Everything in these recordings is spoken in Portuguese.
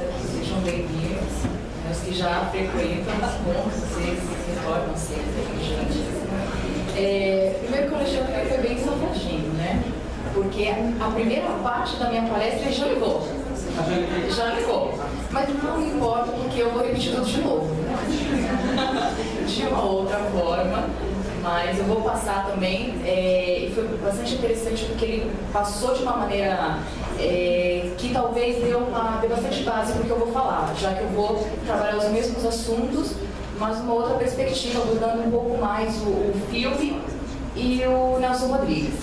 que sejam bem-vindos. Os que já frequentam as pontas, vocês se tornam sempre gente. Primeiro que o Alexandre foi bem safadinho, né? Porque a primeira parte da minha palestra ele já ligou. Já ligou. Mas não importa, porque eu vou repetir tudo de novo. De uma outra forma. Mas eu vou passar também, e foi bastante interessante porque ele passou de uma maneira que talvez dê bastante base para o que eu vou falar, já que eu vou trabalhar os mesmos assuntos, mas uma outra perspectiva, abordando um pouco mais o filme e o Nelson Rodrigues.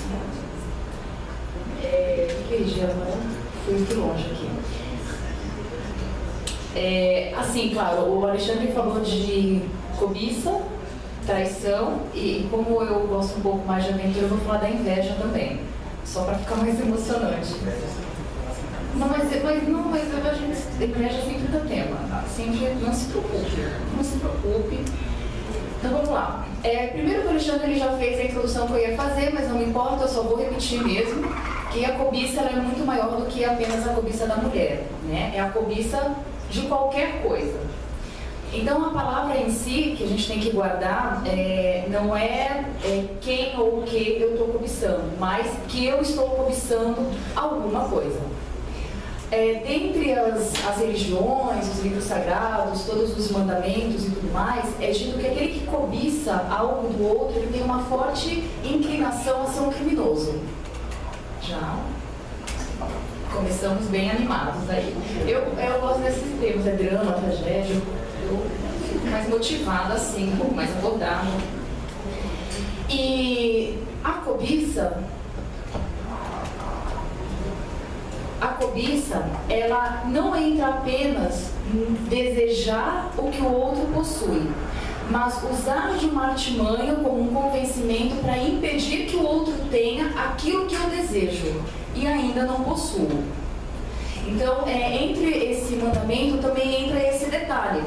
Que agora fui muito longe aqui. Assim, claro, o Alexandre falou de cobiça, traição, e como eu gosto um pouco mais de aventura, eu vou falar da inveja também, só para ficar mais emocionante. Não, mas a gente, inveja sempre dá tema, tá? Sempre, não se preocupe. Então vamos lá. Primeiro que o Alexandre ele já fez a introdução que eu ia fazer, mas não me importa, eu só vou repetir mesmo, que a cobiça ela é muito maior do que apenas a cobiça da mulher, né? É a cobiça de qualquer coisa. Então a palavra em si, que a gente tem que guardar, não é quem ou o que eu estou cobiçando, mas que eu estou cobiçando alguma coisa. Dentre as religiões, os livros sagrados, todos os mandamentos e tudo mais, é dito que aquele que cobiça algo do outro, ele tem uma forte inclinação a ser um criminoso. Já começamos bem animados aí. Eu gosto desses termos, drama, tragédia, eu fico mais motivada assim, um pouco mais abordada. E a cobiça, ela não entra apenas em desejar o que o outro possui, mas usar de uma artimanha como um convencimento para impedir que o outro tenha aquilo que eu desejo e ainda não possuo. Então, entre esse mandamento também entra esse detalhe.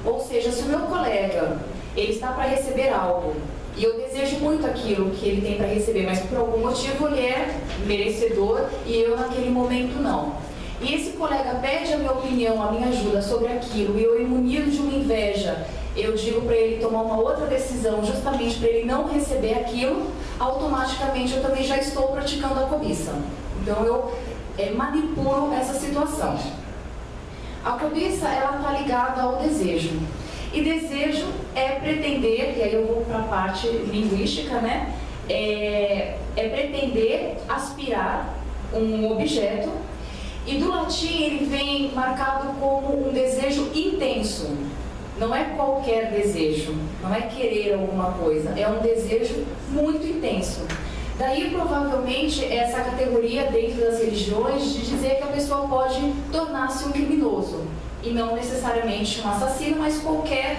Ou seja, se o meu colega ele está para receber algo e eu desejo muito aquilo que ele tem para receber, mas por algum motivo ele é merecedor e eu naquele momento não. E esse colega pede a minha opinião, a minha ajuda sobre aquilo e eu imunido de uma inveja, eu digo para ele tomar uma outra decisão justamente para ele não receber aquilo, automaticamente eu também já estou praticando a cobiça. Então eu manipulo essa situação. A cobiça, ela está ligada ao desejo. E desejo é pretender, e aí eu vou para a parte linguística, né? É pretender aspirar um objeto. E do latim ele vem marcado como um desejo intenso. Não é qualquer desejo, não é querer alguma coisa, é um desejo muito intenso. Daí, provavelmente, essa categoria dentro das religiões de dizer que a pessoa pode tornar-se um criminoso. E não necessariamente um assassino, mas qualquer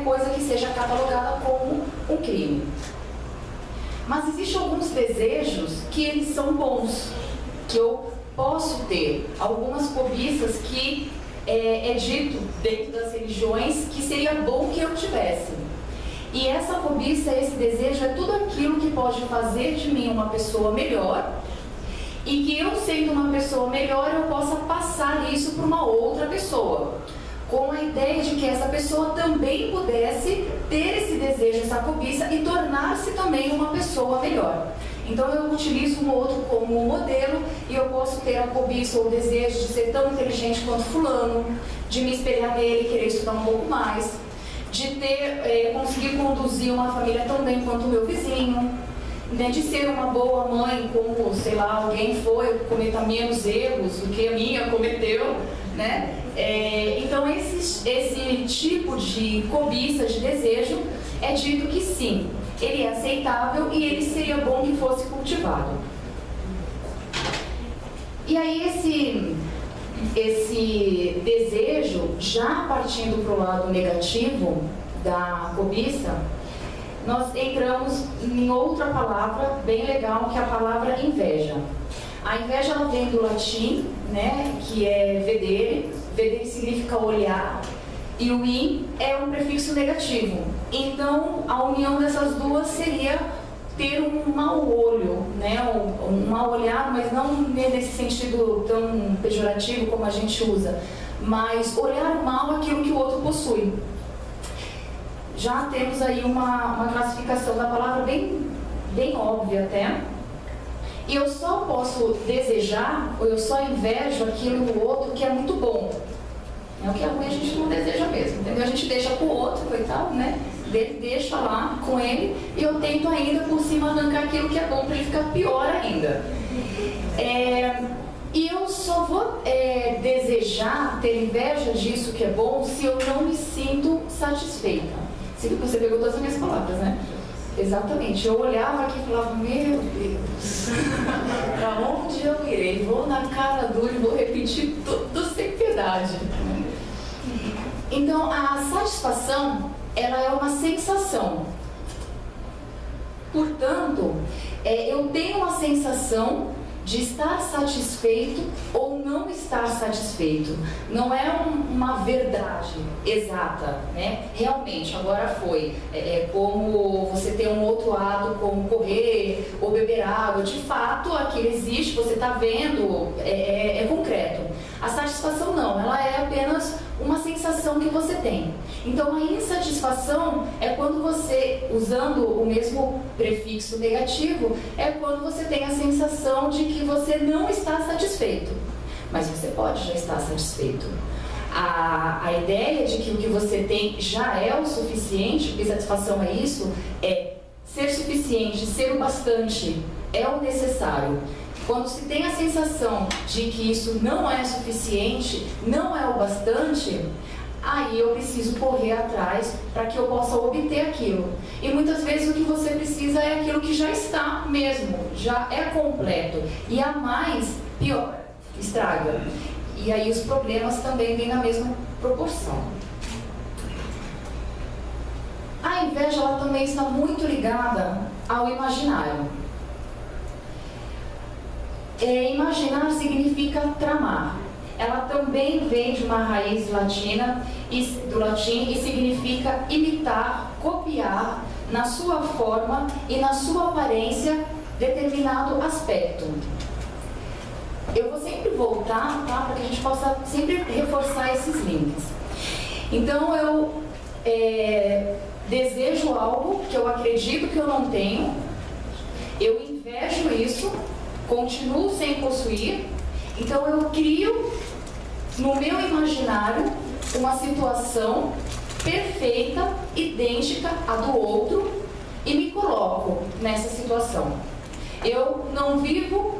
coisa que seja catalogada como um crime. Mas existem alguns desejos que eles são bons, que eu posso ter. Algumas cobiças que é dito dentro das religiões que seria bom que eu tivesse. E essa cobiça, esse desejo é tudo aquilo que pode fazer de mim uma pessoa melhor e que eu sendo uma pessoa melhor eu possa passar isso para uma outra pessoa, com a ideia de que essa pessoa também pudesse ter esse desejo, essa cobiça e tornar-se também uma pessoa melhor. Então eu utilizo um outro como modelo e eu posso ter a cobiça ou o desejo de ser tão inteligente quanto fulano, de me espelhar nele e querer estudar um pouco mais, de conseguir conduzir uma família tão bem quanto o meu vizinho, né, de ser uma boa mãe, como, sei lá, alguém foi, cometer menos erros do que a minha cometeu, né? Então esse tipo de cobiça, de desejo, é dito que sim, ele é aceitável e ele seria bom que fosse cultivado. E aí esse desejo, já partindo para o lado negativo da cobiça, nós entramos em outra palavra bem legal, que é a palavra inveja. A inveja ela vem do latim, né, que é vedere. Vedere significa olhar, e o in é um prefixo negativo. Então, a união dessas duas seria ter um mau olho, né? Um mau olhar, mas não nesse sentido tão pejorativo como a gente usa, mas olhar mal aquilo que o outro possui. Já temos aí uma classificação da palavra bem óbvia até. E eu só posso desejar, ou eu só invejo aquilo do outro que é muito bom. O que é ruim a gente não deseja mesmo, entendeu? A gente deixa pro outro, coitado, né? Deixa lá com ele e eu tento ainda por cima arrancar aquilo que é bom para ele ficar pior ainda. E eu só vou desejar, ter inveja disso que é bom, se eu não me sinto satisfeita. Você pegou todas as minhas palavras, né? Exatamente. Eu olhava aqui e falava, meu Deus, para onde eu irei? Vou na cara dura e vou repetir tudo sem piedade. Então, a satisfação, ela é uma sensação. Portanto, eu tenho uma sensação de estar satisfeito ou não estar satisfeito. Não é uma verdade exata, né? Realmente, agora foi. É como você ter um outro ato, como correr ou beber água. De fato, aquilo existe, você está vendo, é concreto. A satisfação não, ela é apenas uma sensação que você tem. Então, a insatisfação é quando você, usando o mesmo prefixo negativo, é quando você tem a sensação de que você não está satisfeito. Mas você pode já estar satisfeito. A ideia de que o que você tem já é o suficiente, porque satisfação é isso, é ser suficiente, ser o bastante, é o necessário. Quando se tem a sensação de que isso não é suficiente, não é o bastante, aí eu preciso correr atrás para que eu possa obter aquilo. E muitas vezes o que você precisa é aquilo que já está mesmo, já é completo. E a mais, pior, estraga. E aí os problemas também vêm na mesma proporção. A inveja, ela também está muito ligada ao imaginário. Imaginar significa tramar. Ela também vem de uma raiz latina, do latim, e significa imitar, copiar, na sua forma e na sua aparência, determinado aspecto. Eu vou sempre voltar, tá, para que a gente possa sempre reforçar esses links. Então, eu desejo algo que eu acredito que eu não tenho, eu invejo isso, continuo sem possuir, então eu crio no meu imaginário uma situação perfeita, idêntica à do outro e me coloco nessa situação. Eu não vivo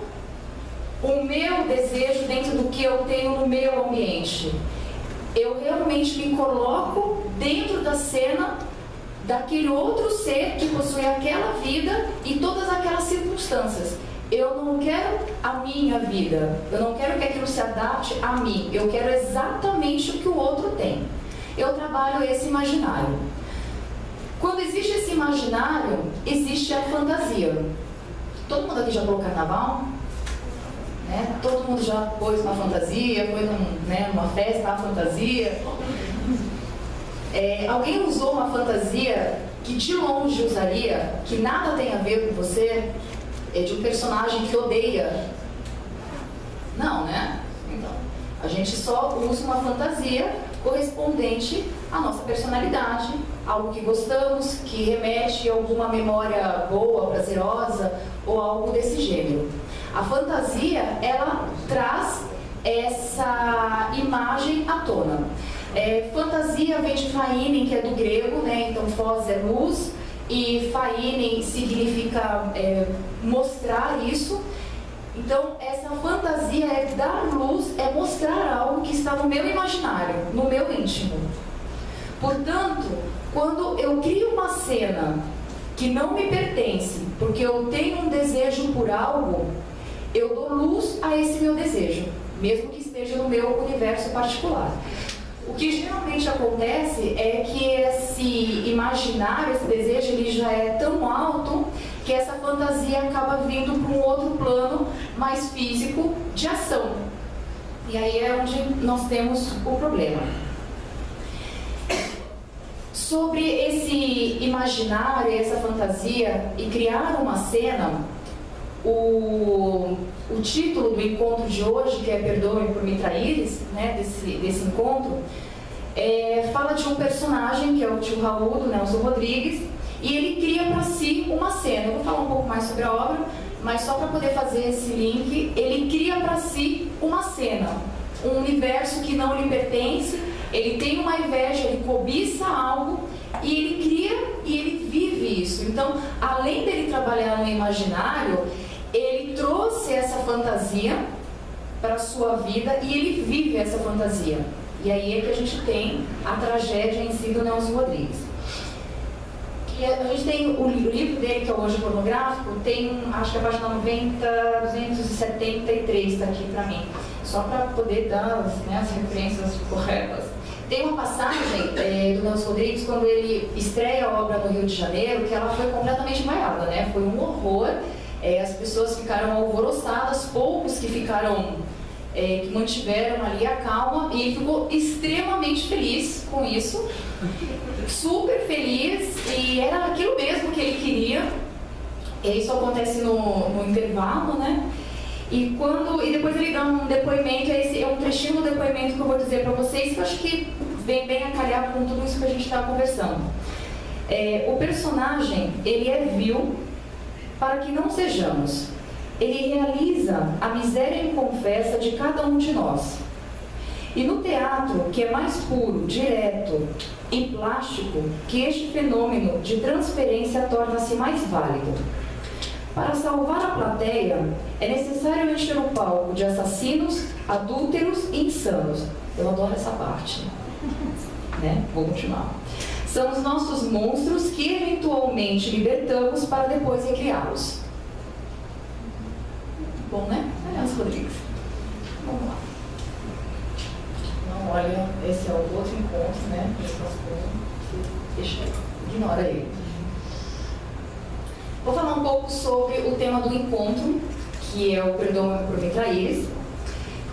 o meu desejo dentro do que eu tenho no meu ambiente. Eu realmente me coloco dentro da cena daquele outro ser que possui aquela vida e todas aquelas circunstâncias. Eu não quero a minha vida, eu não quero que aquilo se adapte a mim, eu quero exatamente o que o outro tem. Eu trabalho esse imaginário. Quando existe esse imaginário, existe a fantasia. Todo mundo aqui já pulou carnaval? Né? Todo mundo já pôs uma fantasia, foi numa festa, uma fantasia. Alguém usou uma fantasia que de longe usaria, que nada tem a ver com você? De um personagem que odeia? Não, né? Então, a gente só usa uma fantasia correspondente à nossa personalidade, algo que gostamos, que remete a alguma memória boa, prazerosa ou algo desse gênero. A fantasia, ela traz essa imagem à tona. Fantasia vem de fainen, que é do grego, né? Então phos é luz, e fainen significa mostrar isso. Então essa fantasia é dar luz, é mostrar algo que está no meu imaginário, no meu íntimo. Portanto, quando eu crio uma cena que não me pertence, porque eu tenho um desejo por algo, eu dou luz a esse meu desejo, mesmo que esteja no meu universo particular. O que geralmente acontece é que esse imaginário, esse desejo, ele já é tão alto que essa fantasia acaba vindo para um outro plano mais físico de ação. E aí é onde nós temos o problema. Sobre esse imaginário, essa fantasia e criar uma cena, o título do encontro de hoje, que é Perdoe por me traíres, né, desse encontro, fala de um personagem que é o tio Raul, do Nelson Rodrigues, e ele cria para si uma cena. Eu vou falar um pouco mais sobre a obra, mas só para poder fazer esse link, ele cria para si uma cena, um universo que não lhe pertence, ele tem uma inveja, ele cobiça algo, e ele cria e ele vive isso. Então, além dele trabalhar no imaginário, ele trouxe essa fantasia para a sua vida e ele vive essa fantasia. E aí é que a gente tem a tragédia em si do Nelson Rodrigues. E a gente tem o livro dele, que é o Hoje Pornográfico, tem, acho que a página 273 está aqui para mim, só para poder dar as referências corretas. Tem uma passagem do Nelson Rodrigues, quando ele estreia a obra no Rio de Janeiro, que ela foi completamente vaiada, né? Foi um horror, as pessoas ficaram alvoroçadas, poucos que ficaram, que mantiveram ali a calma, e ele ficou extremamente feliz com isso, super feliz, e era aquilo mesmo que ele queria. E isso acontece no intervalo, né? E depois ele dá um depoimento, esse é um trechinho do depoimento que eu vou dizer para vocês, que eu acho que vem bem a calhar com tudo isso que a gente está conversando. O personagem, ele é vil para que não sejamos. Ele realiza a miséria inconfessa de cada um de nós. E no teatro, que é mais puro, direto e plástico, que este fenômeno de transferência torna-se mais válido. Para salvar a plateia, é necessário encher o palco de assassinos, adúlteros e insanos. Eu adoro essa parte, né? Vou continuar. São os nossos monstros que eventualmente libertamos para depois recriá-los. Bom, né? Nelson Rodrigues. Vamos lá. Não, olha, esse é o outro encontro, né? Deixa, ignora ele. Vou falar um pouco sobre o tema do encontro, que é o Perdoe por me traíres.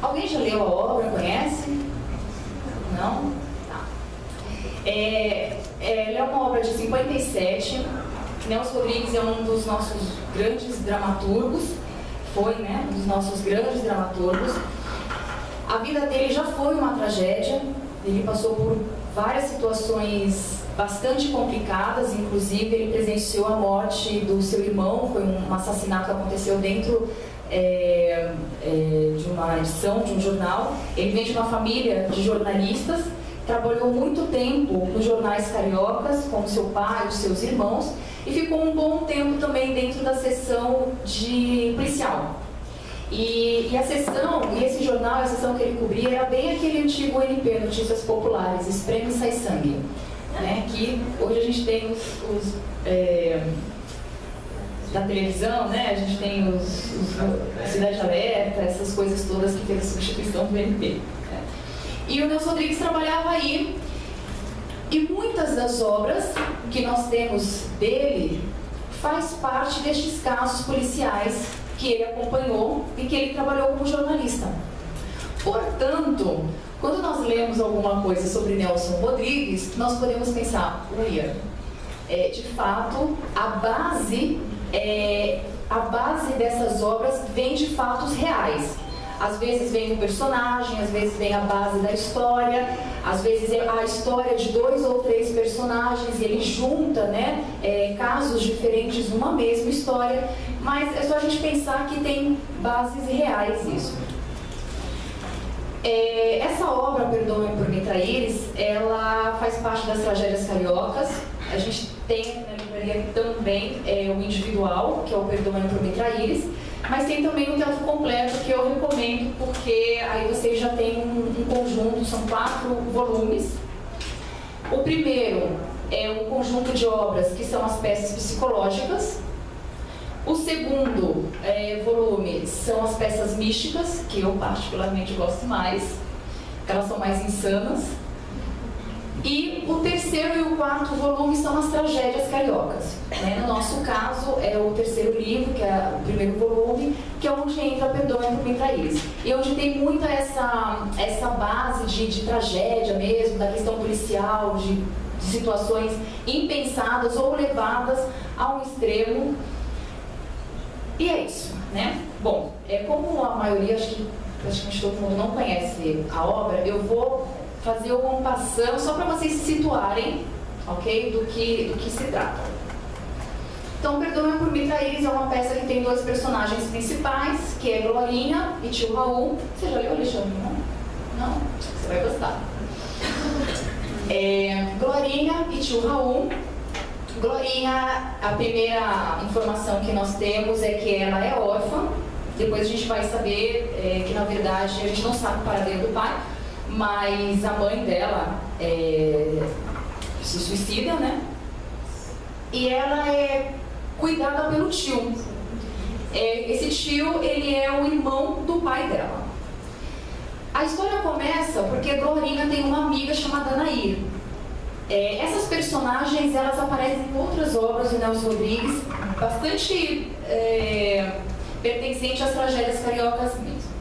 Alguém já leu a obra? Conhece? Não? Tá. Ela é uma obra de 57. Nelson Rodrigues é um dos nossos grandes dramaturgos. Foi, né? Um dos nossos grandes dramaturgos. A vida dele já foi uma tragédia. Ele passou por várias situações bastante complicadas, inclusive ele presenciou a morte do seu irmão. Foi um assassinato que aconteceu dentro de uma edição de um jornal. Ele vem de uma família de jornalistas, trabalhou muito tempo nos jornais cariocas, com seu pai e os seus irmãos, e ficou um bom tempo também dentro da seção de policial. E a sessão, e esse jornal, a sessão que ele cobria, era bem aquele antigo NP, Notícias Populares, Espreme e Sai Sangue, né? Que hoje a gente tem os da televisão, né? A gente tem os Cidade Alerta, essas coisas todas que fez a substituição do NP. Né? E o Nelson Rodrigues trabalhava aí, e muitas das obras que nós temos dele faz parte destes casos policiais que ele acompanhou e que ele trabalhou como jornalista. Portanto, quando nós lemos alguma coisa sobre Nelson Rodrigues, nós podemos pensar, olha, de fato, a base dessas obras vem de fatos reais. Às vezes vem um personagem, às vezes vem a base da história, às vezes é a história de 2 ou 3 personagens, e ele junta, né, casos diferentes numa mesma história, mas é só a gente pensar que tem bases reais isso. Essa obra, Perdoe por me traíres, ela faz parte das tragédias cariocas. A gente tem na livraria também o individual, que é o Perdoe por me traíres, mas tem também o teatro completo, que eu recomendo, porque aí vocês já têm um conjunto, são 4 volumes. O primeiro é um conjunto de obras que são as peças psicológicas. O segundo volume são as peças místicas, que eu particularmente gosto mais, porque elas são mais insanas. E o terceiro e o 4º volume são as tragédias cariocas. Né? No nosso caso, é o terceiro livro, que é o primeiro volume, que é onde entra Perdoe por me traíres. E onde tem muita essa base de tragédia mesmo, da questão policial, de de situações impensadas ou levadas a um extremo. E é isso, né? Bom, como a maioria, acho que praticamente todo mundo não conhece a obra, eu vou fazer uma passão só para vocês se situarem, ok? Do que se trata. Então, Perdoe por Me Trair é uma peça que tem dois personagens principais, que é Glorinha e Tio Raul. Você já leu, Alexandre? Não? Você vai gostar. Glorinha e Tio Raul. Glorinha, a primeira informação que nós temos é que ela é órfã. Depois a gente vai saber que, na verdade, a gente não sabe o paradeiro do pai, mas a mãe dela se suicida, né? E ela é cuidada pelo tio. Esse tio, ele é o irmão do pai dela. A história começa porque Glorinha tem uma amiga chamada Nair. Essas personagens, elas aparecem em outras obras do Nelson Rodrigues, bastante pertencente às tragédias cariocas mesmo.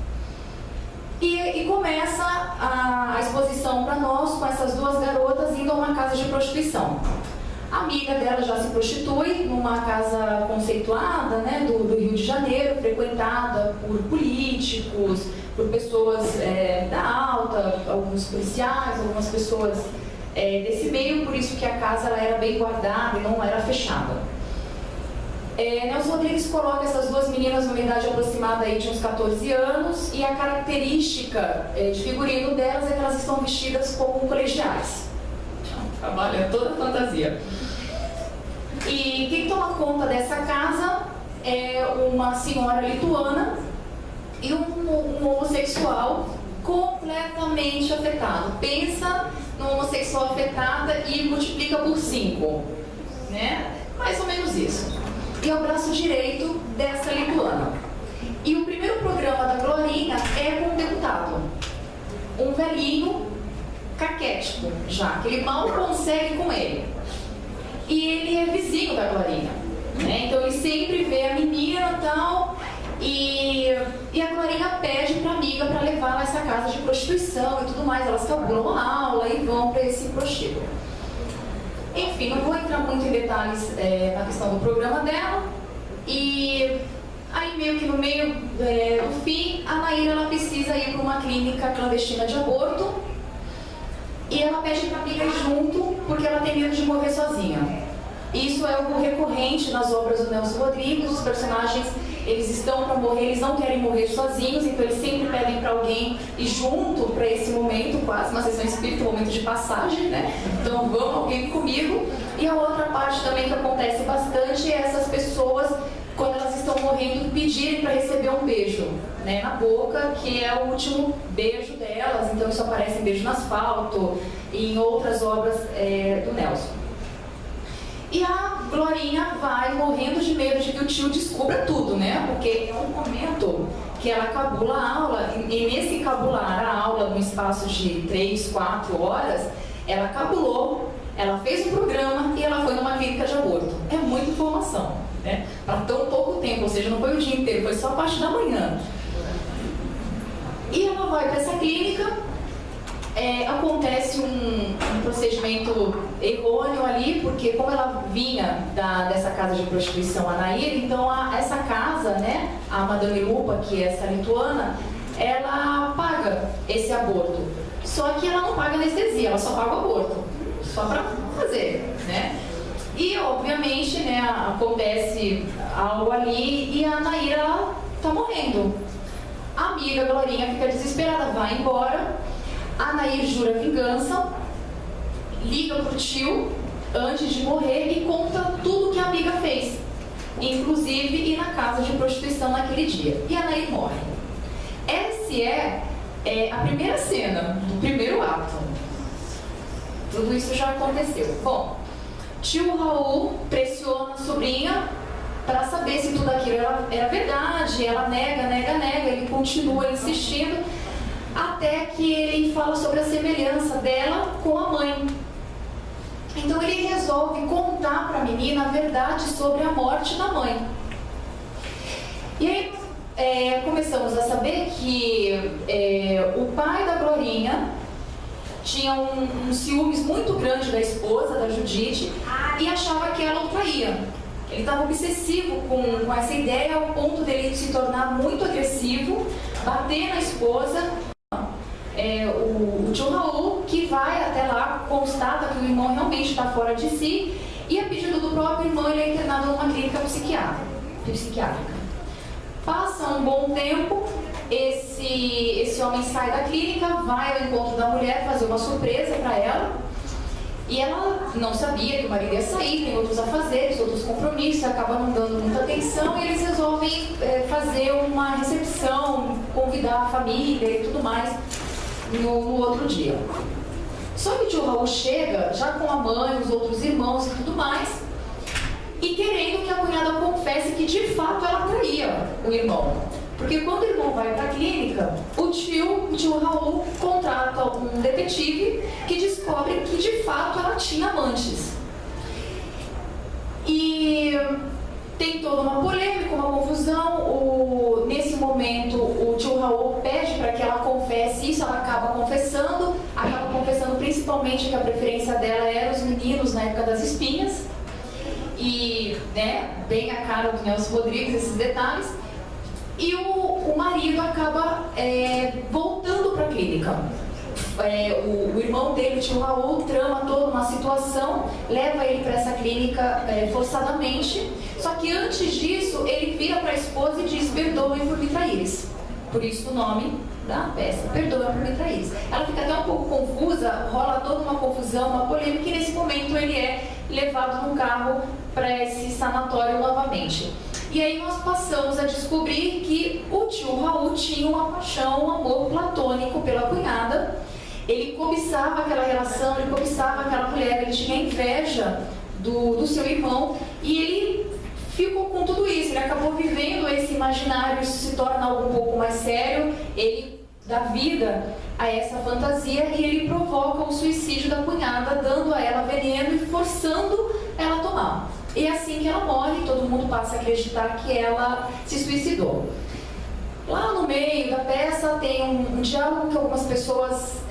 E começa a exposição para nós com essas duas garotas indo a uma casa de prostituição. A amiga dela já se prostitui numa casa conceituada, né, do Rio de Janeiro, frequentada por políticos, por pessoas da alta, alguns policiais, algumas pessoas desse meio, por isso que a casa ela era bem guardada e não era fechada. Nelson Rodrigues coloca essas duas meninas numa idade aproximada aí de uns 14 anos e a característica de figurino delas é que elas estão vestidas como colegiais. Trabalha toda a fantasia. E quem toma conta dessa casa é uma senhora lituana e um homossexual completamente afetado. Pensa no homossexual afetado e multiplica por 5, né? Mais ou menos isso. E é o braço direito dessa lituana. E o primeiro programa da Glorinha é com um deputado, um velhinho caquético já, que ele mal consegue com ele. E ele é vizinho da Glorinha, né? Então ele sempre vê a menina e tal, e a Glorinha pede para a amiga para levá-la a essa casa de prostituição e tudo mais. Elas calculam a aula e vão para esse prostíbulo. Enfim, não vou entrar muito em detalhes na questão do programa dela. E aí meio que no meio do fim, a Nair ela precisa ir para uma clínica clandestina de aborto. E ela pede para a amiga ir junto, porque ela tem medo de morrer sozinha. Isso é algo recorrente nas obras do Nelson Rodrigues. Os personagens, eles estão para morrer, eles não querem morrer sozinhos, então eles sempre pedem para alguém ir junto para esse momento, quase uma sessão espírita, um momento de passagem, né? Então vamos, alguém comigo. E a outra parte também que acontece bastante é essas pessoas, quando elas estão morrendo, pedirem para receber um beijo, né, na boca, que é o último beijo delas. Então isso aparece em Beijo no Asfalto e em outras obras do Nelson. E a Glorinha vai morrendo de medo de que o tio descubra tudo, né? Porque é um momento que ela cabula a aula, e nesse cabular a aula, num espaço de 3, 4 horas, ela cabulou, ela fez um programa e ela foi numa clínica de aborto. É muita informação, né? Para tão pouco tempo, ou seja, não foi o dia inteiro, foi só a parte da manhã. E ela vai para essa clínica, acontece um procedimento errôneo ali, porque como ela vinha dessa casa de prostituição, a Nair, então essa casa, né, a Madame Lupa, que é essa lituana, ela paga esse aborto. Só que ela não paga anestesia, ela só paga o aborto, só para fazer, né? E obviamente, né, acontece algo ali e a Nair, ela tá morrendo. A amiga Glorinha fica desesperada, vai embora. A Nair jura vingança, liga pro tio antes de morrer e conta tudo que a amiga fez, inclusive ir na casa de prostituição naquele dia. E a Nair morre. Essa é a primeira cena do primeiro ato. Tudo isso já aconteceu. Bom, tio Raul pressiona a sobrinha para saber se tudo aquilo era verdade. Ela nega, ele continua insistindo, até que ele fala sobre a semelhança dela com a mãe. Então ele resolve contar para a menina a verdade sobre a morte da mãe. E aí começamos a saber que o pai da Glorinha tinha um ciúmes muito grande da esposa, da Judite, e achava que ela o traía. Ele estava obsessivo com essa ideia, ao ponto dele se tornar muito agressivo, bater na esposa. O tio Raul, que vai até lá, constata que o irmão realmente está fora de si, e a pedido do próprio irmão, ele é internado numa clínica psiquiátrica. Passa um bom tempo, esse homem sai da clínica, vai ao encontro da mulher fazer uma surpresa para ela, e ela não sabia que o marido ia sair, tem outros afazeres, outros compromissos, acaba não dando muita atenção, e eles resolvem fazer uma recepção, convidar a família e tudo mais no outro dia. Só que o tio Raul chega já com a mãe, os outros irmãos e tudo mais, e querendo que a cunhada confesse que de fato ela traía o irmão. Porque quando o irmão vai para a clínica, o tio Raul contrata um detetive que descobre que de fato ela tinha amantes. E tem toda uma polêmica, uma confusão. Nesse momento, o tio Raul pede para que ela confesse isso, ela acaba confessando principalmente que a preferência dela era os meninos na época das espinhas. E, bem a cara do Nelson Rodrigues, esses detalhes. E o marido acaba voltando para a clínica. O irmão dele, o tio Raul, trama toda uma situação, leva ele para essa clínica forçadamente. Só que antes disso, ele vira para a esposa e diz: perdoem por me traíres. Por isso o nome da peça, perdoem por me traíres. Ela fica até um pouco confusa, rola toda uma confusão, uma polêmica, e nesse momento ele é levado no carro para esse sanatório novamente. E aí nós passamos a descobrir que o tio Raul tinha uma paixão, um amor platônico pela cunhada. Ele cobiçava aquela relação, ele cobiçava aquela mulher, ele tinha inveja do seu irmão, e ele ficou com tudo isso. Ele acabou vivendo esse imaginário, isso se torna algo um pouco mais sério, ele dá vida a essa fantasia e ele provoca o suicídio da cunhada, dando a ela veneno e forçando ela a tomar. E é assim que ela morre, todo mundo passa a acreditar que ela se suicidou. Lá no meio da peça tem um diálogo que algumas pessoas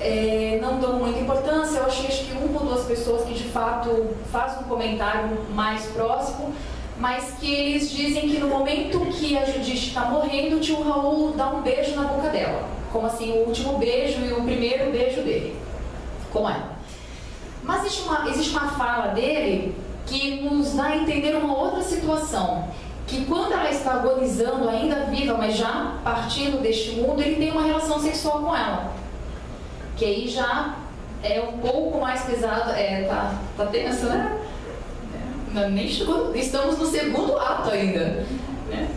não dão muita importância. Eu achei que uma ou duas pessoas que de fato fazem um comentário mais próximo, mas que eles dizem que no momento que a Judite está morrendo, o tio Raul dá um beijo na boca dela, como assim, o último beijo e o primeiro beijo dele com ela. Mas existe uma fala dele que nos dá a entender uma outra situação, que quando ela está agonizando, ainda viva, mas já partindo deste mundo, ele tem uma relação sexual com ela, que aí já é um pouco mais pesado. Tá tenso, né? Nem chegou, estamos no segundo ato ainda, né?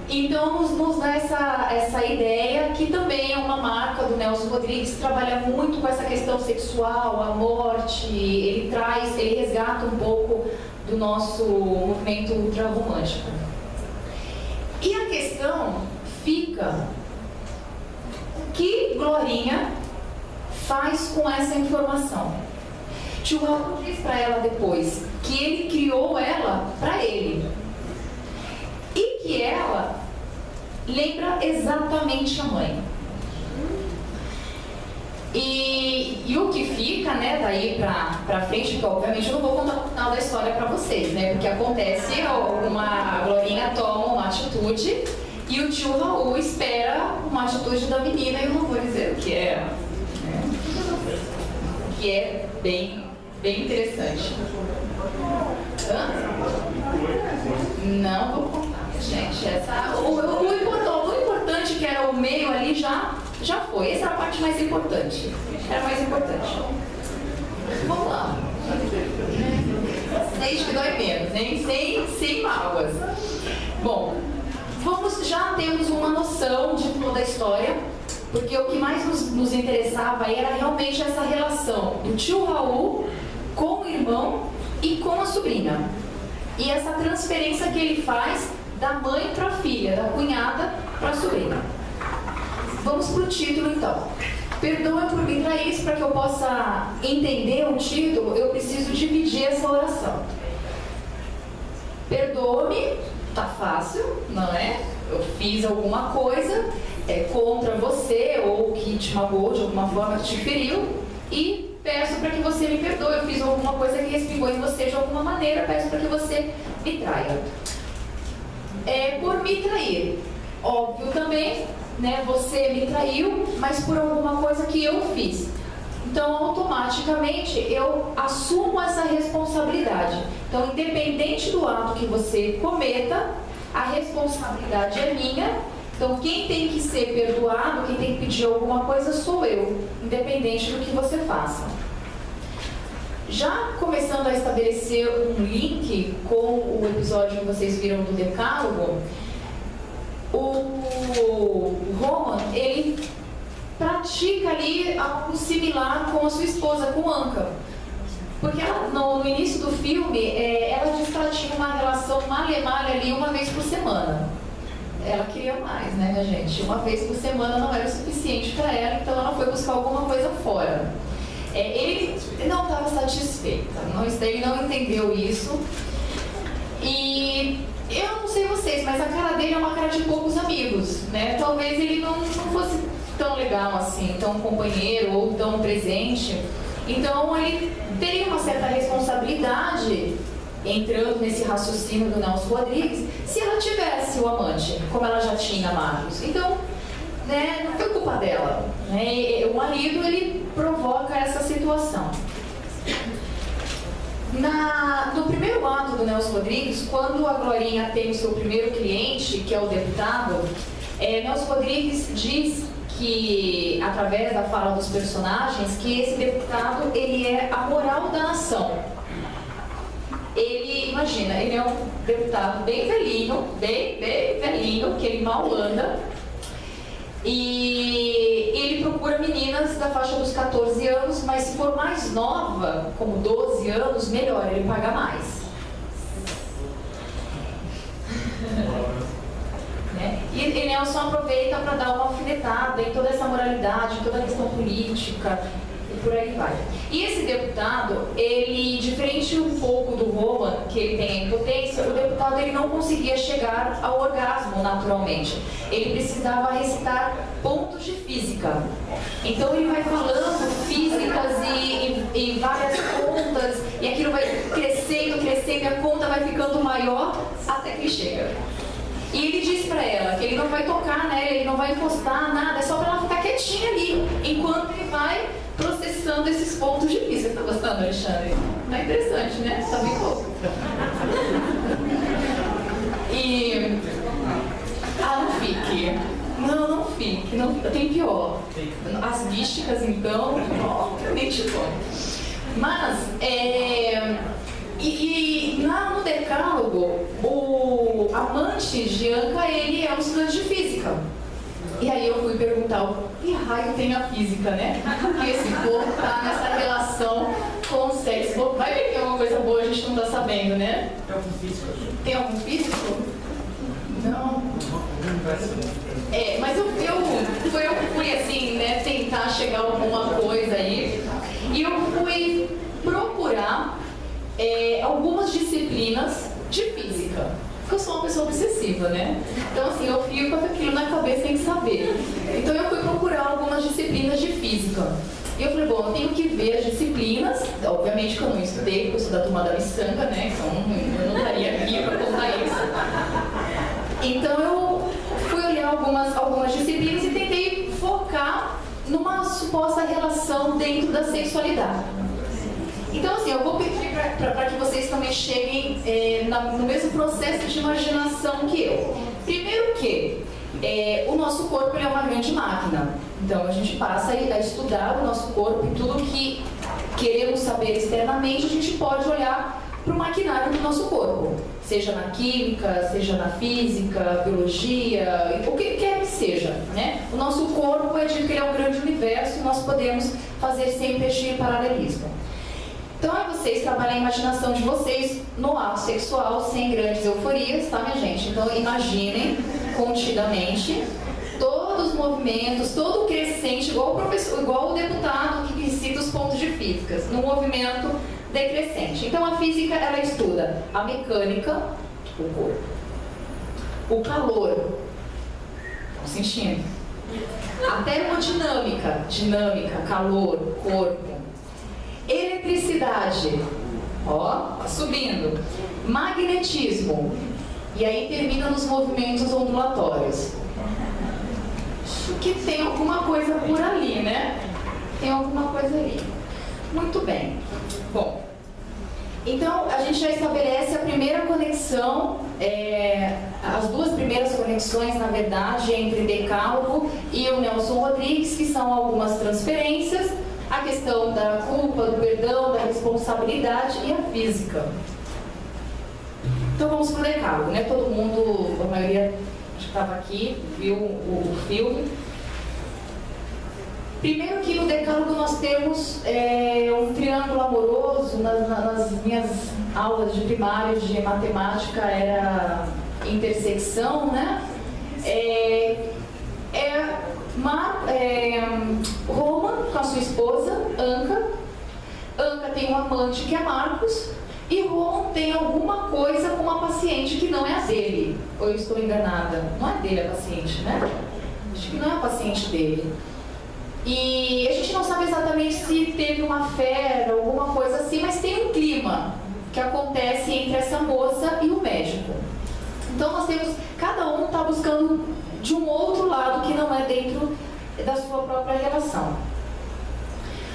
Então nos dá essa ideia, que também é uma marca do Nelson Rodrigues, trabalha muito com essa questão sexual, a morte, ele resgata um pouco do nosso movimento ultra-romântico. E a questão fica: o que Glorinha faz com essa informação? Tio Raul diz para ela depois que ele criou ela para ele, e que ela lembra exatamente a mãe. E o que fica, né, daí pra frente, porque obviamente eu não vou contar o final da história pra vocês, né, porque acontece, a Glorinha toma uma atitude e o tio Raul espera uma atitude da menina, e eu não vou dizer o que é, né, que é bem interessante. Não vou contar, gente. O importante, que era o meio ali, já foi. Essa era a parte mais importante. Era mais importante. Vamos lá. Sente que dói menos, nem sem mágoas. Bom, já temos uma noção de toda a história, porque o que mais nos interessava era realmente essa relação do tio Raul com o irmão e com a sobrinha. E essa transferência que ele faz da mãe para a filha, da cunhada para a sobrinha. Vamos para o título então. Perdoa por me trair. Para que eu possa entender o título, eu preciso dividir essa oração. Perdoa-me, tá fácil, não é? Eu fiz alguma coisa contra você ou que te magoou de alguma forma, que te feriu, e peço para que você me perdoe. Eu fiz alguma coisa que respingou em você de alguma maneira, peço para que você me traia. Por me trair, óbvio também, né, você me traiu, mas por alguma coisa que eu fiz. Então, automaticamente, eu assumo essa responsabilidade. Então, independente do ato que você cometa, a responsabilidade é minha. Então, quem tem que ser perdoado, quem tem que pedir alguma coisa, sou eu, independente do que você faça. Já começando a estabelecer um link com o episódio que vocês viram do Decálogo, o Roman, ele pratica ali algo similar com a sua esposa, com Anka. Porque ela, no início do filme, ela disse que ela tinha uma relação malha-malha ali uma vez por semana. Ela queria mais, né, minha gente? Uma vez por semana não era o suficiente para ela, então ela foi buscar alguma coisa fora. Ele não estava satisfeito, ele não entendeu isso. E eu não sei vocês, mas a cara dele é uma cara de poucos amigos, né? Talvez ele não fosse tão legal assim, tão companheiro ou tão presente. Então ele teria uma certa responsabilidade, entrando nesse raciocínio do Nelson Rodrigues, se ela tivesse o amante, como ela já tinha Marcos. Então, né, não foi culpa dela, né? O marido, ele provoca essa situação. No primeiro ato do Nelson Rodrigues, quando a Glorinha tem o seu primeiro cliente, que é o deputado, Nelson Rodrigues diz que, através da fala dos personagens, que esse deputado, ele é a moral da nação. Ele, imagina, ele é um deputado bem velhinho, bem velhinho, que ele mal anda, e ele procura meninas da faixa dos 14 anos, mas se for mais nova, como 12 anos, melhor, ele paga mais. E Nelson aproveita para dar uma alfinetada em toda essa moralidade, em toda a questão política, e por aí vai. E esse deputado, ele, diferente um pouco do Roman, que ele tem a impotência, o deputado ele não conseguia chegar ao orgasmo naturalmente. Ele precisava recitar pontos de física. Então ele vai falando físicas e várias contas, e aquilo vai crescendo, e a conta vai ficando maior até que ele chega. E ele diz pra ela que ele não vai tocar nela, ele não vai encostar nada, é só pra ela ficar quietinha ali, enquanto ele vai processando esses pontos de vista. Você tá gostando, Alexandre? Tá interessante, né? Tá bem pouco. Não fique. Não fique. Não, tem pior. As místicas, então, obviamente bom. Mas, no Decálogo, o amante de Anka, ele é um estudante de física. E aí eu fui perguntar o que raio tem a física, né? Porque esse povo tá nessa relação com o sexo. Vai ver que é alguma coisa boa, a gente não tá sabendo, né? Tem algum físico? Tem algum físico? Não. Mas eu fui assim, né, tentar chegar a alguma coisa aí. E eu fui procurar algumas disciplinas de física. Porque eu sou uma pessoa obsessiva, né? Então assim, eu fico com aquilo na cabeça, tem que saber. Então eu fui procurar algumas disciplinas de física. E eu falei, bom, eu tenho que ver as disciplinas. Obviamente que eu não estudei, porque eu sou da turma da miçanga, né? Então eu não estaria aqui para contar isso. Então eu fui olhar algumas disciplinas e tentei focar numa suposta relação dentro da sexualidade. Então assim, eu vou pedir para que vocês também cheguem no mesmo processo de imaginação que eu. Primeiro que o nosso corpo ele é uma grande máquina. Então a gente passa a estudar o nosso corpo e tudo que queremos saber externamente, a gente pode olhar para o maquinário do nosso corpo. Seja na química, seja na física, biologia, o que quer que seja, né? O nosso corpo é dito que ele é um grande universo e nós podemos fazer sempre este paralelismo. Então vocês trabalham a imaginação de vocês no ato sexual sem grandes euforias, tá, minha gente? Então imaginem contidamente todos os movimentos, todo o crescente, igual o deputado que cita os pontos de física, no movimento decrescente. Então a física ela estuda a mecânica do corpo, o calor, estão sentindo? A termodinâmica, dinâmica, calor, corpo. Eletricidade, ó, tá subindo. Magnetismo. E aí termina nos movimentos ondulatórios. Acho que tem alguma coisa por ali, né? Tem alguma coisa ali. Muito bem. Bom, então a gente já estabelece a primeira conexão, as duas primeiras conexões, na verdade, entre Decálogo e o Nelson Rodrigues, que são algumas transferências, a questão da culpa, do perdão, da responsabilidade e a física. Então vamos para o Decálogo, né? Todo mundo, a maioria que estava aqui, viu o filme. Primeiro que no Decálogo nós temos um triângulo amoroso. Nas minhas aulas de primário de matemática era intersecção, né? Roma com a sua esposa, Anca. Anca tem um amante que é Marcos. E Ron tem alguma coisa com uma paciente que não é a dele. Ou eu estou enganada? Não é dele a paciente, né? Acho que não é a paciente dele. E a gente não sabe exatamente se teve uma fera, alguma coisa assim, mas tem um clima que acontece entre essa moça e o médico. Então nós temos, cada um está buscando de um outro lado que não é dentro da sua própria relação.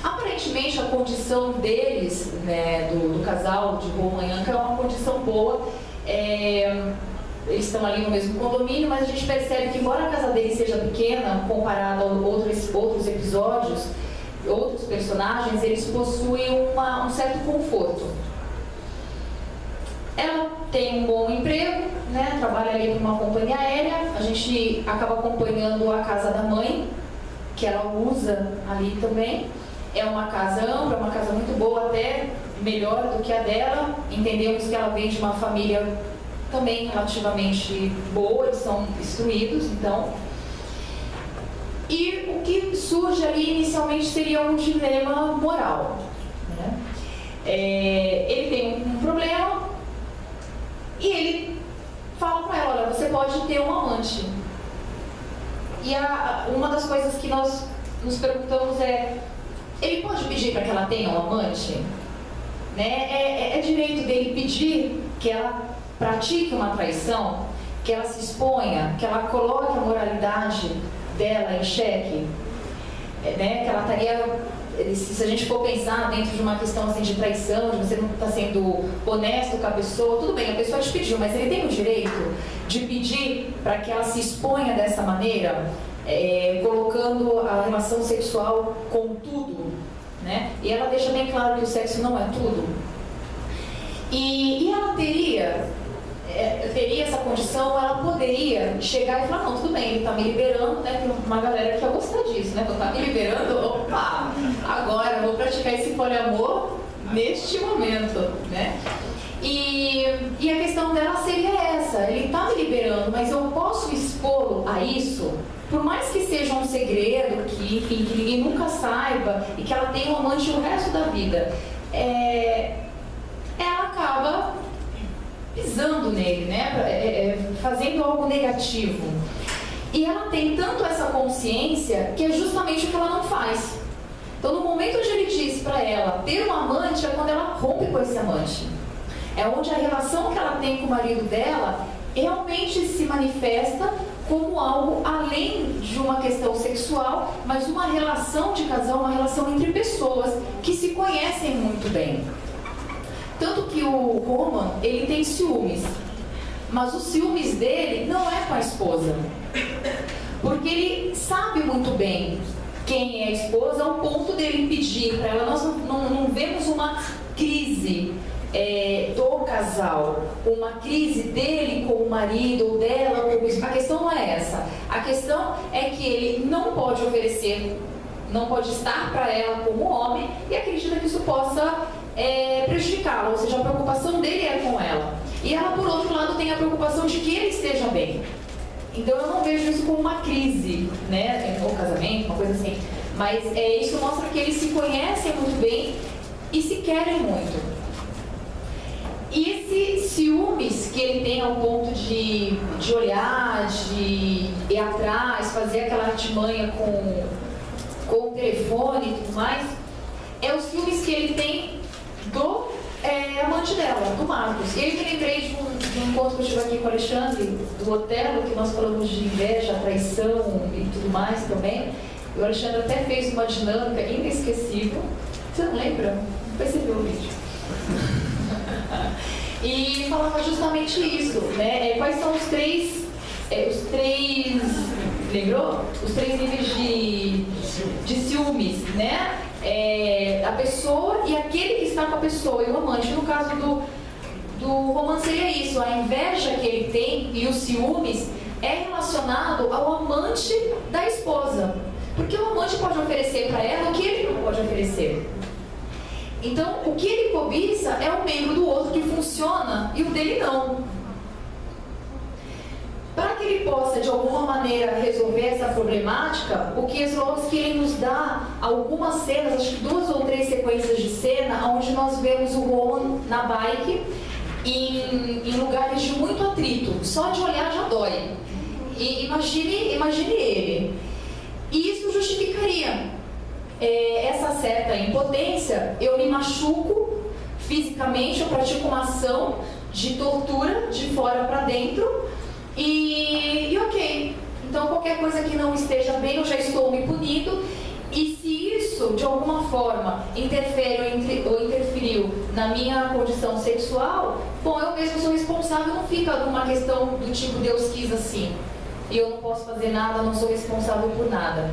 Aparentemente a condição deles, né, do casal de Roma e Anca, é uma condição boa. Eles estão ali no mesmo condomínio, mas a gente percebe que, embora a casa deles seja pequena, comparada a outros episódios, outros personagens, eles possuem um certo conforto. Ela tem um bom emprego, né, trabalha ali para uma companhia aérea. A gente acaba acompanhando a casa da mãe, que ela usa ali também. É uma casa ampla, uma casa muito boa, até melhor do que a dela. Entendemos que ela vem de uma família também relativamente boa, eles são instruídos, então. E o que surge ali inicialmente seria um dilema moral, né? Ele tem um problema e ele fala para ela: olha, você pode ter um amante. E uma das coisas que nós nos perguntamos é: ele pode pedir para que ela tenha um amante? Né? É direito dele pedir que ela pratique uma traição, que ela se exponha, que ela coloque a moralidade dela em xeque, né? Que ela estaria, se a gente for pensar dentro de uma questão assim de traição, de você não estar sendo honesto com a pessoa, tudo bem, a pessoa te pediu, mas ele tem o direito de pedir para que ela se exponha dessa maneira, colocando a relação sexual com tudo, né? E ela deixa bem claro que o sexo não é tudo. E ela teria essa condição, ela poderia chegar e falar: não, tudo bem, ele está me liberando, né? Tem uma galera que ia gostar disso, né? Está me liberando, opa, agora eu vou praticar esse poliamor neste momento, né? E a questão dela seria essa: ele está me liberando, mas eu posso expô-lo a isso? Por mais que seja um segredo, que, enfim, que ninguém nunca saiba e que ela tenha um amante o resto da vida, ela acaba pisando nele, né? Fazendo algo negativo. E ela tem tanto essa consciência que é justamente o que ela não faz. Então, no momento onde ele diz para ela ter um amante, é quando ela rompe com esse amante. É onde a relação que ela tem com o marido dela realmente se manifesta como algo além de uma questão sexual, mas uma relação de casal, uma relação entre pessoas que se conhecem muito bem. Tanto que o Roman, ele tem ciúmes, mas os ciúmes dele não é com a esposa, porque ele sabe muito bem quem é a esposa, ao ponto dele pedir para ela. Nós não vemos uma crise do casal, uma crise dele com o marido ou dela com o esposo. A questão não é essa. A questão é que ele não pode oferecer, não pode estar para ela como homem, e acredita que isso possa prejudicá-la, ou seja, a preocupação dele é com ela. E ela, por outro lado, tem a preocupação de que ele esteja bem. Então eu não vejo isso como uma crise, né, ou casamento, uma coisa assim. Mas isso mostra que eles se conhecem muito bem e se querem muito. E esse ciúmes que ele tem ao ponto de olhar, de ir atrás, fazer aquela artimanha com o telefone e tudo mais, é os ciúmes que ele tem do amante dela, do Marcos. E aí eu me lembrei de um encontro que eu tive aqui com o Alexandre, do Otelo, que nós falamos de inveja, traição e tudo mais também. E o Alexandre até fez uma dinâmica inesquecível. Você não lembra? Depois você viu o vídeo. E falava justamente isso, né? Quais são os três, lembrou? Os 3 níveis de ciúmes, né? A pessoa e aquele que está com a pessoa, e o amante. No caso do romance seria isso, a inveja que ele tem e os ciúmes é relacionado ao amante da esposa. Porque o amante pode oferecer para ela o que ele não pode oferecer. Então, o que ele cobiça é o membro do outro que funciona e o dele não. Para que ele possa, de alguma maneira, resolver essa problemática, o Kieslowski ele nos dá algumas cenas, acho que 2 ou 3 sequências de cena, onde nós vemos o Roman na bike, em lugares de muito atrito. Só de olhar já dói. E imagine ele. E isso justificaria essa certa impotência. Eu me machuco fisicamente, eu pratico uma ação de tortura de fora para dentro e ok, então qualquer coisa que não esteja bem eu já estou me punindo, e se isso de alguma forma interfere ou interferiu na minha condição sexual, bom, eu mesmo sou responsável, não fica numa questão do tipo Deus quis assim e eu não posso fazer nada, não sou responsável por nada.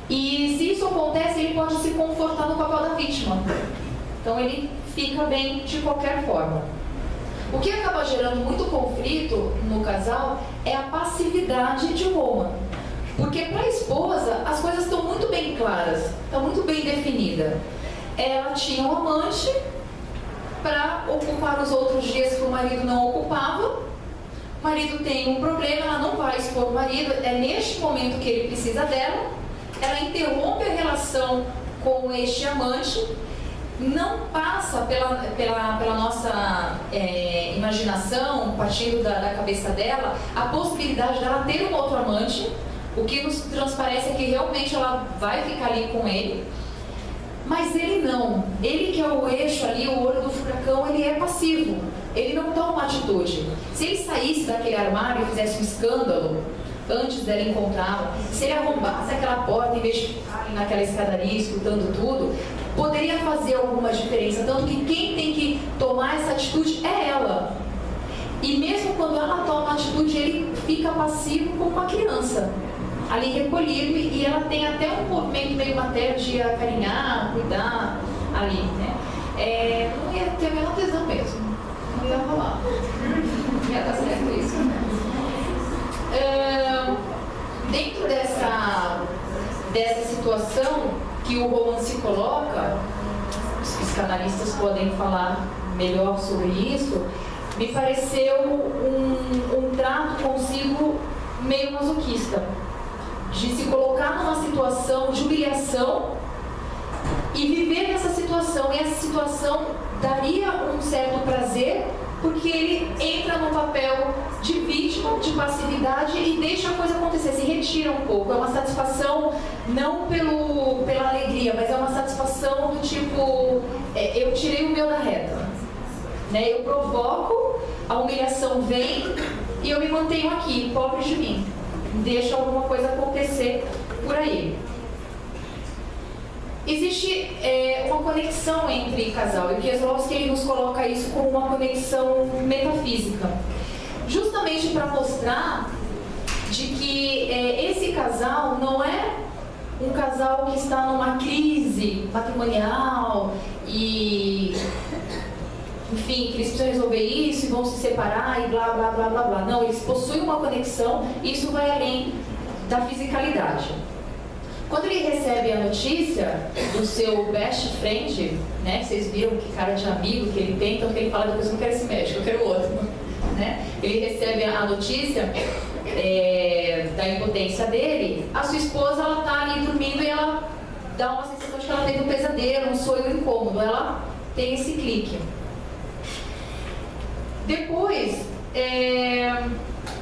E se isso acontece, ele pode se confortar no papel da vítima. Então ele fica bem de qualquer forma. O que acaba gerando muito conflito no casal é a passividade de Roman. Porque para a esposa as coisas estão muito bem claras, estão muito bem definidas. Ela tinha um amante para ocupar os outros dias que o marido não ocupava. O marido tem um problema, ela não vai expor o marido, é neste momento que ele precisa dela. Ela interrompe a relação com este amante, não passa pela nossa imaginação, partindo da cabeça dela, a possibilidade dela ter um outro amante. O que nos transparece é que realmente ela vai ficar ali com ele, mas ele não. Ele que é o eixo ali, o olho do furacão, ele é passivo, ele não toma uma atitude. Se ele saísse daquele armário e fizesse um escândalo antes dela encontrá-la, se ele arrombasse aquela porta em vez de ficar ali naquela escadaria escutando tudo, poderia fazer alguma diferença, tanto que quem tem que tomar essa atitude é ela. E mesmo quando ela toma a atitude, ele fica passivo como uma criança, ali recolhido, e ela tem até um movimento meio materno de acarinhar, cuidar ali, né? Não ia ter a menor tesão mesmo, não ia rolar, não ia dar certo isso, né? Dentro dessa situação que o Roman se coloca, os psicanalistas podem falar melhor sobre isso, me pareceu um trato consigo meio masoquista, de se colocar numa situação de humilhação e viver nessa situação, e essa situação daria um certo prazer, porque ele entra no papel de vítima, de passividade, e deixa a coisa acontecer, se retira um pouco. É uma satisfação não pela alegria, mas é uma satisfação do tipo, eu tirei o meu da reta, né? Eu provoco, a humilhação vem e eu me mantenho aqui, pobre de mim. Deixa alguma coisa acontecer por aí. Existe uma conexão entre casal, e o Kieslowski ele nos coloca isso como uma conexão metafísica, justamente para mostrar de que esse casal não é um casal que está numa crise matrimonial e, enfim, que eles precisam resolver isso e vão se separar e blá blá blá blá blá. Não, eles possuem uma conexão, e isso vai além da fisicalidade. Quando ele recebe a notícia do seu best friend, né, vocês viram que cara de amigo que ele tem, então que ele fala depois, eu não quero esse médico, eu quero outro, né? Ele recebe a notícia da impotência dele, a sua esposa, ela tá ali dormindo e ela dá uma sensação de que ela teve um pesadelo, um sonho incômodo, ela tem esse clique. Depois,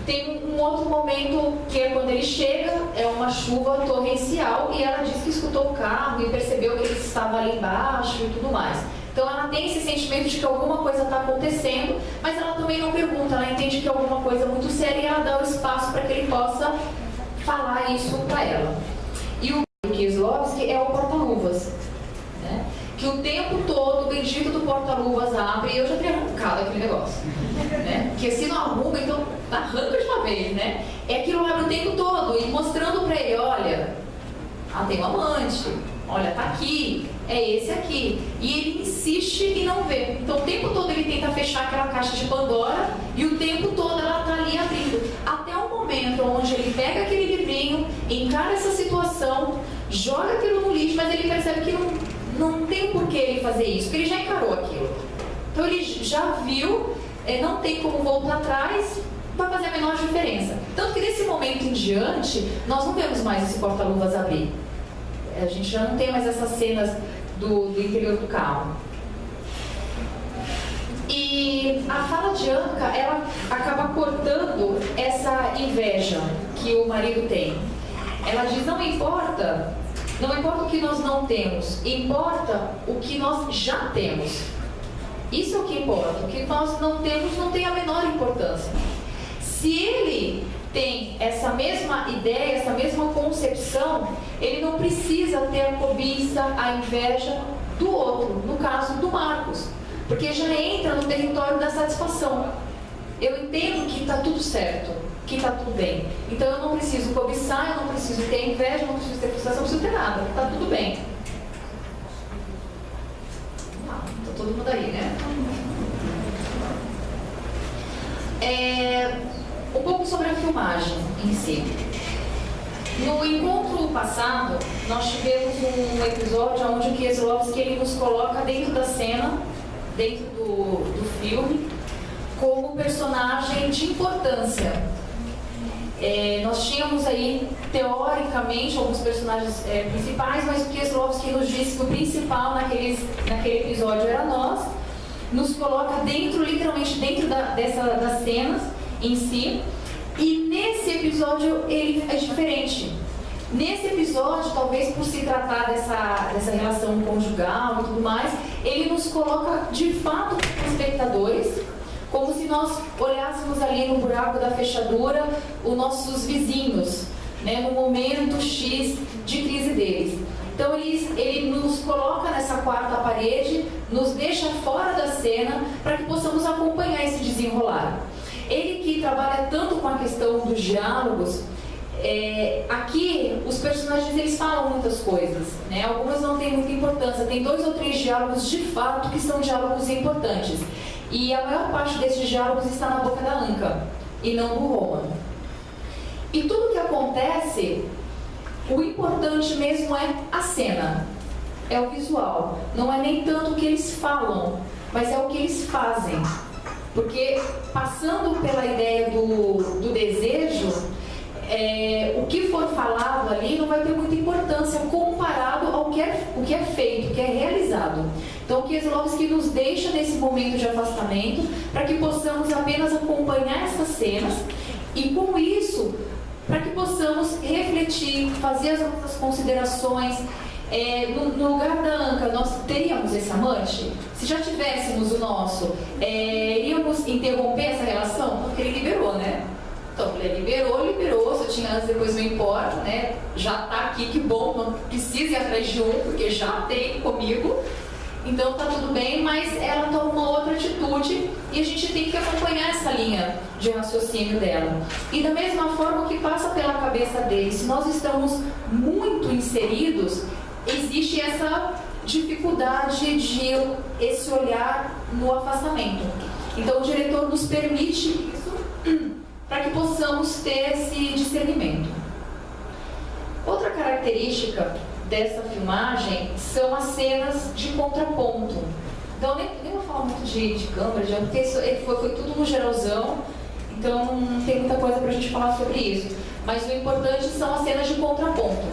tem um outro momento que é quando ele chega, é uma chuva torrencial e ela diz que escutou o carro e percebeu que ele estava ali embaixo e tudo mais. Então ela tem esse sentimento de que alguma coisa está acontecendo, mas ela também não pergunta, ela entende que é alguma coisa muito séria e ela dá o espaço para que ele possa falar isso para ela. E o Kieslowski é o porta-luvas, né? Que o tempo todo o bendito do porta-luvas abre, e eu já teria arrancado aquele negócio, né? Porque se não arruma, então arranca de uma vez, né? É aquilo abre o tempo todo e mostrando para ele, olha, tem um amante, olha, tá aqui, é esse aqui. E ele insiste e não vê. Então o tempo todo ele tenta fechar aquela caixa de Pandora e o tempo todo ela tá ali abrindo. Até o momento onde ele pega aquele livrinho, encara essa situação, joga aquilo no lixo, mas ele percebe que não tem por que ele fazer isso, porque ele já encarou aquilo. Então ele já viu, não tem como voltar atrás, vai fazer a menor diferença. Tanto que desse momento em diante, nós não vemos mais esse porta-luvas abrir. A gente já não tem mais essas cenas do interior do carro. E a fala de Anka, ela acaba cortando essa inveja que o marido tem. Ela diz, não importa o que nós não temos, importa o que nós já temos. Isso é o que importa. O que nós não temos não tem a menor importância. Se ele tem essa mesma ideia, essa mesma concepção, ele não precisa ter a cobiça, a inveja do outro, no caso do Marcos, porque já entra no território da satisfação. Eu entendo que está tudo certo, que está tudo bem, então eu não preciso cobiçar, eu não preciso ter inveja, eu não preciso ter frustração, não preciso ter nada, está tudo bem. Está todo mundo aí, né? Um pouco sobre a filmagem em si. No encontro passado, nós tivemos um episódio onde o Kieslowski ele nos coloca dentro da cena, dentro do filme, como personagem de importância. Nós tínhamos aí, teoricamente, alguns personagens principais, mas o Kieslowski nos disse que o principal naquele episódio era nós, nos coloca literalmente dentro das cenas em si, e nesse episódio ele é diferente. Nesse episódio, talvez por se tratar dessa relação conjugal e tudo mais, ele nos coloca de fato como espectadores, como se nós olhássemos ali no buraco da fechadura os nossos vizinhos, né, no momento X de crise deles. Então ele nos coloca nessa quarta parede, nos deixa fora da cena para que possamos acompanhar esse desenrolar. Ele que trabalha tanto com a questão dos diálogos, aqui os personagens eles falam muitas coisas, né? Algumas não têm muita importância, tem 2 ou 3 diálogos de fato que são diálogos importantes. E a maior parte desses diálogos está na boca da Anka e não do Roman. E tudo que acontece, o importante mesmo é a cena, é o visual. Não é nem tanto o que eles falam, mas é o que eles fazem. Porque passando pela ideia do desejo, o que for falado ali não vai ter muita importância comparado ao que é feito, o que é realizado. Então o Kieslowski nos deixa nesse momento de afastamento para que possamos apenas acompanhar essas cenas e com isso, para que possamos refletir, fazer as nossas considerações. No lugar da Anka, nós teríamos esse amante? Se já tivéssemos o nosso, iríamos interromper essa relação? Porque ele liberou, né? Então, ele liberou, se eu tinha antes, depois não importa, né? Já tá aqui, que bom, não precisa ir atrás de um, porque já tem comigo. Então tá tudo bem, mas ela toma uma outra atitude e a gente tem que acompanhar essa linha de raciocínio dela. E da mesma forma, o que passa pela cabeça dele, se nós estamos muito inseridos, existe essa dificuldade de esse olhar no afastamento. Então o diretor nos permite isso para que possamos ter esse discernimento. Outra característica dessa filmagem são as cenas de contraponto. Então nem vou falar muito de câmera, porque foi tudo no geralzão, então não tem muita coisa para a gente falar sobre isso. Mas o importante são as cenas de contraponto.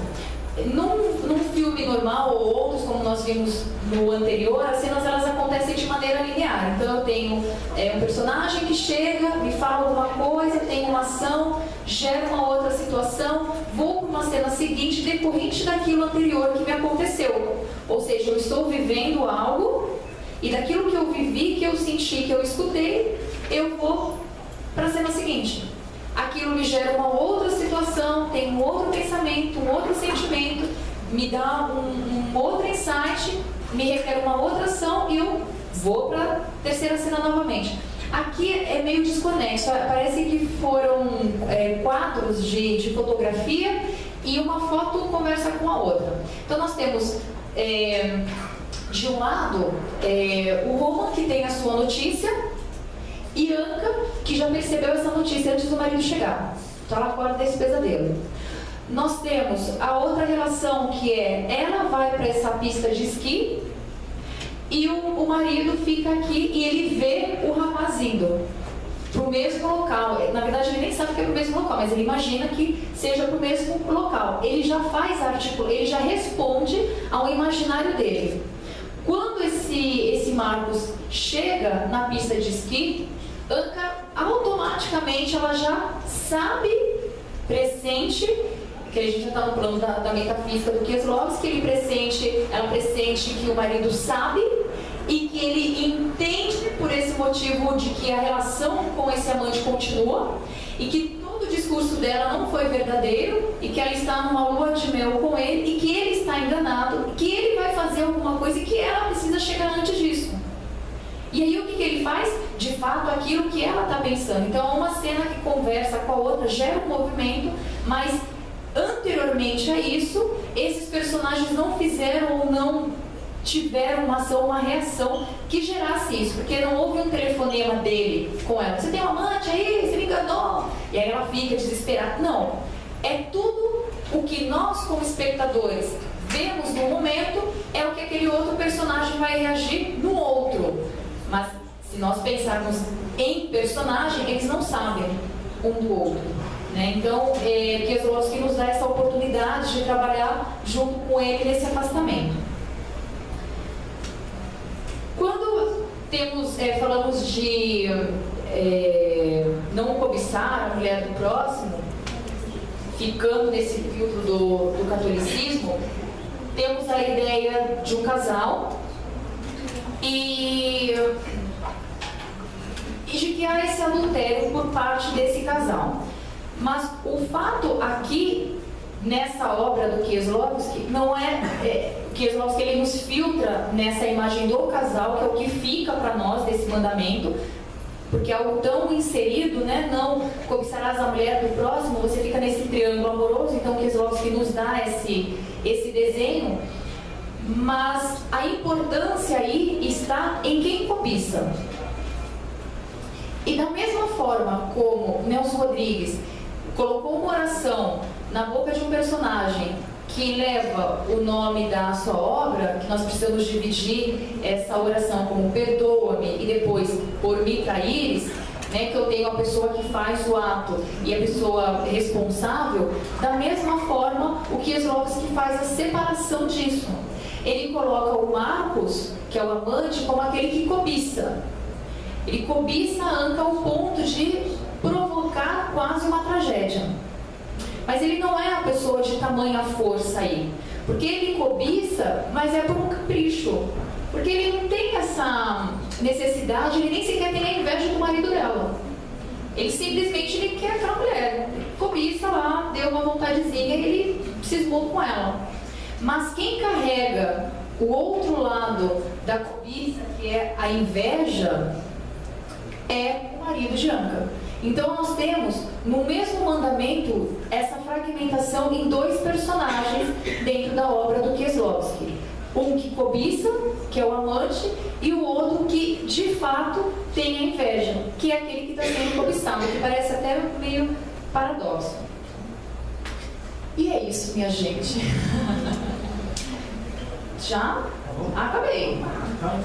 Num filme normal ou outros, como nós nós vimos no anterior, as cenas elas acontecem de maneira linear. Então eu tenho um personagem que chega, me fala alguma coisa, tem uma ação, gera uma outra situação, vou para uma cena seguinte decorrente daquilo anterior que me aconteceu. Ou seja, eu estou vivendo algo e daquilo que eu vivi, que eu senti, que eu escutei, eu vou para a cena seguinte. Aquilo me gera uma outra situação, tem um outro pensamento, um outro sentimento, me dá um outro insight, me requer uma outra ação e eu vou para a terceira cena novamente. Aqui é meio desconexo, parece que foram quadros de fotografia e uma foto conversa com a outra. Então nós temos, de um lado, o Roman, que tem a sua notícia, e Anka, que já percebeu essa notícia antes do marido chegar. Então ela acorda desse pesadelo. Nós temos a outra relação, que ela vai para essa pista de esqui e o marido fica aqui e ele vê o rapaz indo para o mesmo local. Na verdade ele nem sabe que é para o mesmo local, mas ele imagina que seja para o mesmo local. Ele já faz ele já responde ao imaginário dele. Quando esse Marcos chega na pista de esqui, Anka automaticamente ela já sabe, pressente, que a gente já está no plano da metafísica do Kieslowski, ela pressente que o marido sabe e que ele entende por esse motivo de que a relação com esse amante continua e que todo o discurso dela não foi verdadeiro e que ela está numa lua de mel com ele e que ele está enganado, que ele vai fazer alguma coisa e que ela precisa chegar antes disso. E aí o que ele faz? De fato, aquilo que ela está pensando. Então, é uma cena que conversa com a outra, gera um movimento, mas anteriormente a isso, esses personagens não fizeram ou não tiveram uma ação, uma reação que gerasse isso, porque não houve um telefonema dele com ela. Você tem um amante aí? Você me enganou? E aí ela fica desesperada. Não. É tudo o que nós, como espectadores, vemos no momento, é o que aquele outro personagem vai reagir no outro. Mas se nós pensarmos em personagem, eles não sabem um do outro, né? Então, Kieslowski nos dá essa oportunidade de trabalhar junto com ele nesse afastamento. Quando falamos de não cobiçar a mulher do próximo, ficando nesse filtro do catolicismo, temos a ideia de um casal e de que há esse adultério por parte desse casal. Mas o fato aqui, nessa obra do Kieslowski, não Kieslowski ele nos filtra nessa imagem do casal, que é o que fica para nós desse mandamento, porque é algo tão inserido, né? Não cobiçarás a mulher do próximo, você fica nesse triângulo amoroso. Então Kieslowski nos dá esse desenho, mas a importância aí está em quem cobiça. E da mesma forma como Nelson Rodrigues colocou uma oração na boca de um personagem que leva o nome da sua obra, que nós precisamos dividir essa oração como perdoa-me e depois por me traíres, né, que eu tenho a pessoa que faz o ato e a pessoa responsável. Da mesma forma, o Kieslowski faz a separação disso. Ele coloca o Marcos, que é o amante, como aquele que cobiça. Ele cobiça a Anka ao ponto de provocar quase uma tragédia. Mas ele não é a pessoa de tamanha força aí. Porque ele cobiça, mas é por um capricho. Porque ele não tem essa necessidade, ele nem sequer tem a inveja do marido dela. Ele simplesmente quer aquela mulher. Ele cobiça lá, deu uma vontadezinha e ele cismou com ela. Mas quem carrega o outro lado da cobiça, que é a inveja, é o marido de Anka. Então nós temos no mesmo mandamento essa fragmentação em dois personagens dentro da obra do Kieslowski. Um que cobiça, que é o amante, e o outro que de fato tem a inveja, que é aquele que está sendo cobiçado, que parece até meio paradoxo. E é isso, minha gente. Já? Acabei. Calma.